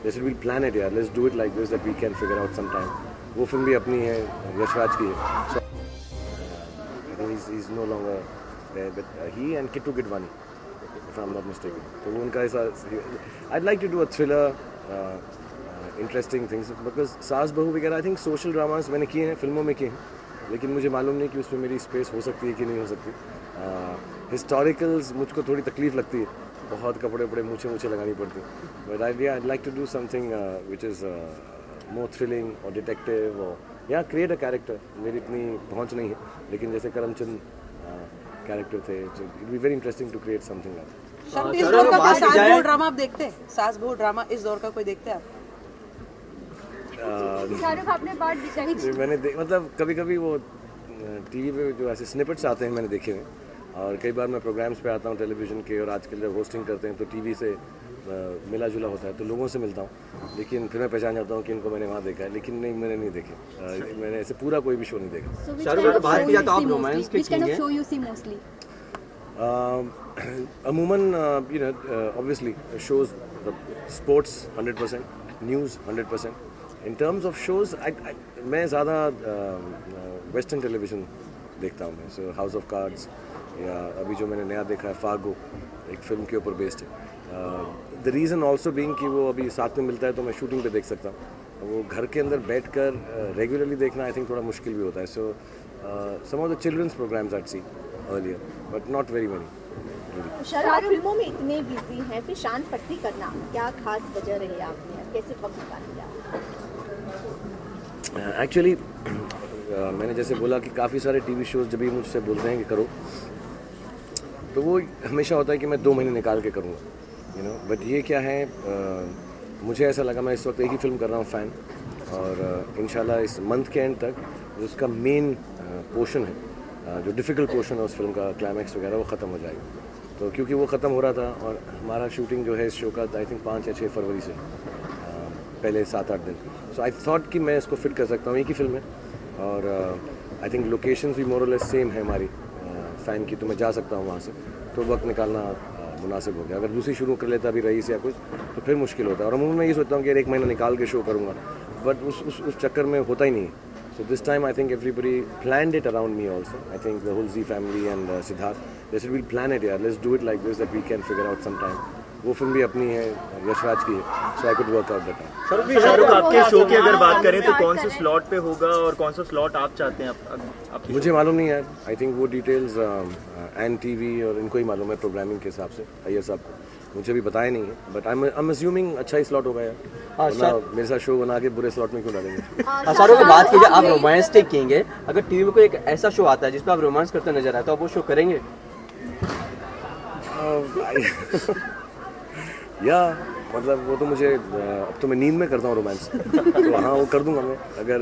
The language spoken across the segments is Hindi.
जैसे विल प्लान इट यार, let's do it like this that we can figure out some time. वो फिल्म भी अपनी है, यशराज की है। He's no longer there, but he and Kittu Gidwani, if I'm not mistaken. तो वो उनका ऐसा, I'd like to do a thriller, interesting things, because सास बहू वगैरह आई थिंक सोशल ड्रामास मैंने किए हैं, फिल्मों में किए हैं, लेकिन मुझे मालूम नहीं कि उसमें मेरी स्पेस हो सकती है कि नहीं हो सकती। हिस्टोरिकल्स मुझको थोड़ी तकलीफ लगती है, बहुत कपड़े वपड़े मूछे लगानी पड़ती है, but I'd like to do something which is more thrilling or detective or या क्रिएट अ कैरेक्टर। मेरी इतनी पहुंच नहीं है, लेकिन जैसे करमचंद कैरेक्टर थे, it be very interesting to create something like. इस दौर का सास बहू ड्रामा आप देखते हैं? सास बहू ड्रामा इस दौर का कोई देखते हैं आप? शाहरुख आपने पार्ट देखा है? मैंने मतलब कभी कभी वो टीवी पे जो ऐसे स्निपेट्स आते हैं मैंने देखे हैं, और कई बार मैं प्रोग्राम्स पे आता हूँ टेलीविजन के, और आजकल जब होस्टिंग करते हैं तो टीवी से मिला जुला होता है, तो लोगों से मिलता हूँ, लेकिन फिर मैं पहचान जाता हूँ कि इनको मैंने वहाँ देखा है, लेकिन नहीं, मैंने नहीं देखे। मैंने ऐसे पूरा कोई भी शो नहीं देखा। शाहरुख खान बात किया तो आप रोमांस के किंग हैं? अमूमन you know obviously shows, sports 100%, news 100%। In terms of shows मैं ज़्यादा वेस्टर्न टेलीविज़न देखता हूँ मैं, सो हाउस ऑफ कार्ड्स, या अभी जो मैंने नया देखा है फार्गो, एक फिल्म के ऊपर बेस्ड है। द रीज़न ऑल्सो बीइंग कि वो अभी साथ में मिलता है तो मैं शूटिंग पे देख सकता हूँ। वो घर के अंदर बैठकर रेगुलरली देखना आई थिंक थोड़ा मुश्किल भी होता है। So some of the children's programmes I see earlier, but not very many. Shahrukh फिल्मों में इतने बिजी हैं, फिर शांत पट्टी करना क्या खास वजह रही आपने, कैसे वक्त निकाल लिया? एक्चुअली मैंने जैसे बोला कि काफ़ी सारे टीवी शोज़ जब भी मुझसे बोलते हैं कि करो, तो वो हमेशा होता है कि मैं 2 महीने निकाल के करूँगा, यू नो। बट ये क्या है, मुझे ऐसा लगा मैं इस वक्त एक ही फिल्म कर रहा हूँ, फ़ैन, और इंशाल्लाह इस मंथ के एंड तक जो उसका मेन पोर्शन है, जो डिफ़िकल्ट पोर्शन है उस फिल्म का, क्लाइमैक्स वगैरह, वो ख़त्म हो जाएगा। तो क्योंकि वो ख़त्म हो रहा था, और हमारा शूटिंग जो है इस शो का आई थिंक 5 या 6 फरवरी से, पहले 7-8 दिन। सो आई थॉट कि मैं इसको फिट कर सकता हूँ, एक ही फिल्म है, और आई थिंक लोकेशंस भी मोर और लेस सेम है हमारी फ़ैन की, तो मैं जा सकता हूँ वहाँ से, तो वक्त निकालना मुनासिब हो गया। अगर दूसरी शुरू कर लेता अभी रईस या कुछ, तो फिर मुश्किल होता है, और अमूमन मैं ये सोचता हूँ कि यार 1 महीना निकाल के शो करूँगा, बट उस चक्कर में होता ही नहीं है। So this time I think everybody planned it around me also. I think the whole Z family and Siddharth, they said we'll plan it, यार, let's do it like this that we can figure out some time. वो फिल्म भी अपनी है, यशराज की है, so I could work out that time. Shahrukh आपके शो की अगर बात करें तो कौन से स्लॉट पे होगा और कौन सा स्लॉट आप चाहते हैं आपके? मुझे मालूम नहीं यार, आई थिंक वो डिटेल्स एन टीवी और इनको ही मालूम है प्रोग्रामिंग के हिसाब से, अय्यर साहब को, मुझे भी बताया नहीं है, बट आई एम अज्यूमिंग अच्छा ही स्लॉट होगा यार, वरना मेरे साथ शो बना के बुरे स्लॉट में क्यों डालेंगे। शाहरुख की बात कीजिए, आप रोमांटिक किंग हैं, अगर टीवी में कोई एक ऐसा शो आता है जिसमें आप रोमांस करते नजर आए तो आप वो शो करेंगे? या मतलब वो तो मुझे अब तो मैं नींद में करता हूँ रोमांस, तो हाँ वो कर दूंगा मैं, अगर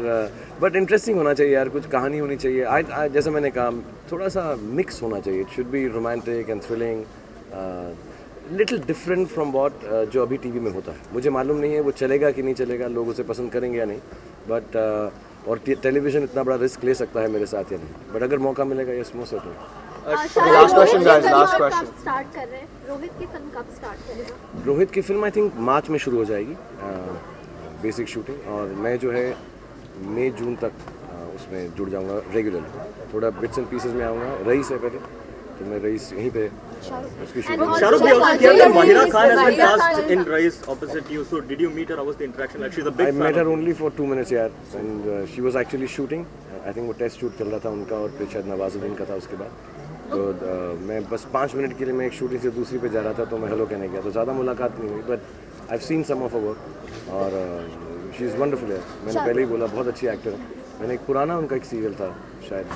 बट इंटरेस्टिंग होना चाहिए यार, कुछ कहानी होनी चाहिए। जैसे मैंने कहा, थोड़ा सा मिक्स होना चाहिए, it should be romantic and thrilling, little different from what जो अभी टीवी में होता है। मुझे मालूम नहीं है वो चलेगा कि नहीं चलेगा, लोग उसे पसंद करेंगे या नहीं, बट और टेलीविज़न इतना बड़ा रिस्क ले सकता है मेरे साथ या नहीं, बट अगर मौका मिलेगा, yes most certainly. Last question guys, last question. Start कर रहे हैं, रोहित की फिल्म कब स्टार्ट करेगा? रोहित की फिल्म आई थिंक मार्च में शुरू हो जाएगी बेसिक शूटिंग, और मैं जो है मई जून तक उसमें जुड़ जाऊंगा रेगुलरली, थोड़ा बिट्स एंड पीसेस में आऊँगा। रईस है पहले, तो मैं रईस यहीं पे उसकी शूटिंग। शाहरुख भी also here that Mahira Khan has been cast in Rise opposite you, so did you meet her? How was the interaction like? She's a big I fan. met her only for 2 minutes यार, and she was actually shooting. I think वो टेस्ट शूट चल रहा था उनका, और फिर शायद नवाजुद्दीन का था उसके बाद, तो मैं बस 5 मिनट के लिए मैं एक शूटिंग से दूसरी पे जा रहा था, तो मैं हेलो कहने गया, तो ज़्यादा मुलाकात नहीं हुई, but I have seen some of her work, और शी इज़ वंडरफुल है। मैंने पहले ही बोला बहुत अच्छी एक्टर है। मैंने एक पुराना उनका एक सीरियल था शायद,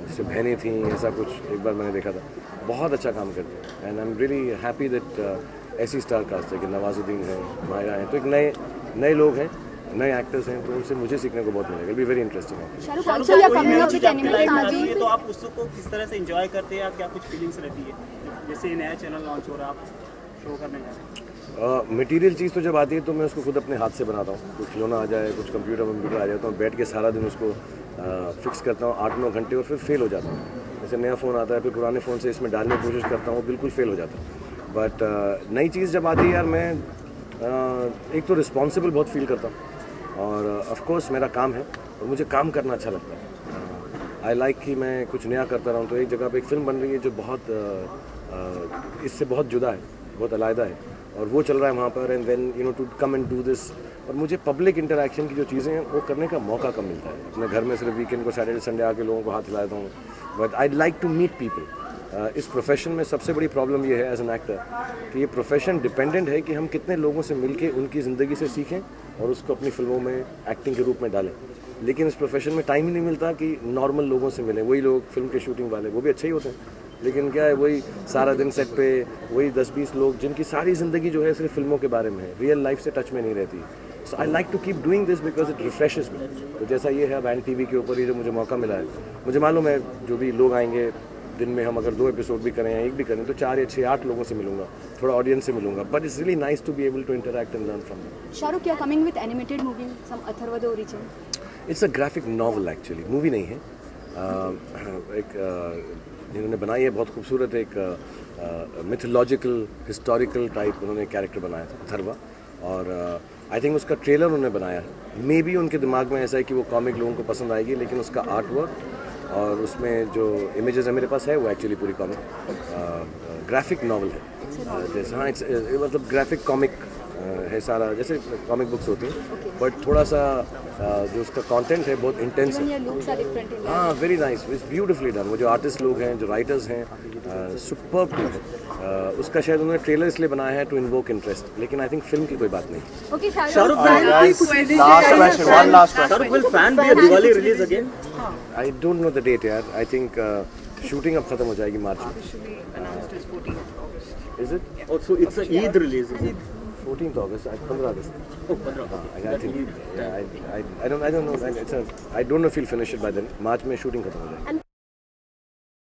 जिससे बहनें थी ऐसा कुछ, एक बार मैंने देखा था, बहुत अच्छा काम करते हैं, and I am really happy that ऐसी स्टार कास्ट है कि नवाजुद्दीन है, माहिरा है, तो एक नए लोग हैं, नए एक्टर्स हैं, तो उनसे मुझे सीखने को बहुत मिलेगा, बी वेरी इंटरेस्टिंग है। शाहरुख खान तो आप उसको किस तरह से एंजॉय करते हैं, क्या कुछ फीलिंग्स रहती है जैसे नया चैनल लॉन्च हो रहा है, आप शो करने जा रहे हैं? मटेरियल चीज़ तो जब आती है तो मैं उसको खुद अपने हाथ से बनाता हूँ, कुछ खिलौना आ जाए, कुछ कंप्यूटर आ जाए, तो मैं बैठ के सारा दिन उसको फिक्स करता हूँ 8-9 घंटे, और फिर फेल हो जाता हूँ। जैसे नया फ़ोन आता है, फिर पुराने फ़ोन से इसमें डालने की कोशिश करता हूँ, बिल्कुल फेल हो जाता है। बट नई चीज़ जब आती है यार, मैं एक तो रिस्पॉन्सिबल बहुत फील करता हूँ और ऑफ कोर्स मेरा काम है और मुझे काम करना अच्छा लगता है। आई लाइक कि मैं कुछ नया करता रहूँ। तो एक जगह पे एक फ़िल्म बन रही है जो बहुत इससे बहुत जुदा है, बहुत अलग है और वो चल रहा है वहाँ पर। And then you know to come and do this, और मुझे पब्लिक इंटरेक्शन की जो चीज़ें हैं वो करने का मौका कम मिलता है। अपने घर में सिर्फ वीकेंड को सैटरडे संडे आके लोगों को हाथ हिलाता हूँ, but I like to meet people. इस प्रोफेशन में सबसे बड़ी प्रॉब्लम ये है एज एन एक्टर कि ये प्रोफेशन डिपेंडेंट है कि हम कितने लोगों से मिलके उनकी ज़िंदगी से सीखें और उसको अपनी फिल्मों में एक्टिंग के रूप में डालें। लेकिन इस प्रोफेशन में टाइम ही नहीं मिलता कि नॉर्मल लोगों से मिलें। वही लोग फिल्म के शूटिंग वाले, वो भी अच्छे ही होते हैं, लेकिन क्या है वही सारा दिन सेट पे वही 10-20 लोग जिनकी सारी ज़िंदगी जो है सिर्फ फिल्मों के बारे में है, रियल लाइफ से टच में नहीं रहती। So I like to keep doing this because it refreshes me. तो जैसा ये है अब एंड टीवी के ऊपर ही जो मुझे मौका मिला है, मुझे मालूम है जो भी लोग आएंगे दिन में, हम अगर 2 एपिसोड भी करें या 1 भी करें तो 4 या 6-8 लोगों से मिलूंगा, थोड़ा ऑडियंस से मिलूंगा, but it's really nice to be able to interact and learn from them. Shahrukh, you are coming with animated movie, some Atharva the origin? It's a graphic novel actually, movie नहीं है। एक जिन्होंने बनाई है बहुत खूबसूरत एक मिथोलॉजिकल हिस्टोरिकल टाइप उन्होंने कैरेक्टर बनाया था अथर्वा, और आई थिंक उसका ट्रेलर उन्होंने बनाया है। मे बी उनके दिमाग में ऐसा है कि वो कॉमिक लोगों को पसंद आएगी, लेकिन उसका आर्ट वर्क और उसमें जो इमेजेस है मेरे पास है वो एक्चुअली पूरी कॉमिक ग्राफिक नॉवल है। जैसे हाँ इट्स मतलब ग्राफिक कॉमिक है सारा, जैसे कॉमिक बुक्स होती हैं, बट थोड़ा सा जो उसका कंटेंट है बहुत इंटेंस है। Your looks are different in that. हाँ very nice, it's beautifully done. वो जो आर्टिस्ट लोग हैं, जो राइटर्स हैं, सुपर्ब टीम है। उसका शायद उन्होंने ट्रेलर इसलिए बनाया है टू इन्वोक इंटरेस्ट, लेकिन आई थिंक फिल्म की कोई बात नहीं। Okay, Shahrukh Shahrukh, Shahrukh will fan be a Diwali release again? I don't know the date यार। आई थिंक शूटिंग अब खत्म हो जाएगी मार्च में। Officially announced as 14th August. Is it Also, it's a Eid release. Is it? 14th August? 15 August. Oh, 15 August. I think I don't know. I don't know if he'll finish it by then. मार्च में शूटिंग खत्म हो जाएगी।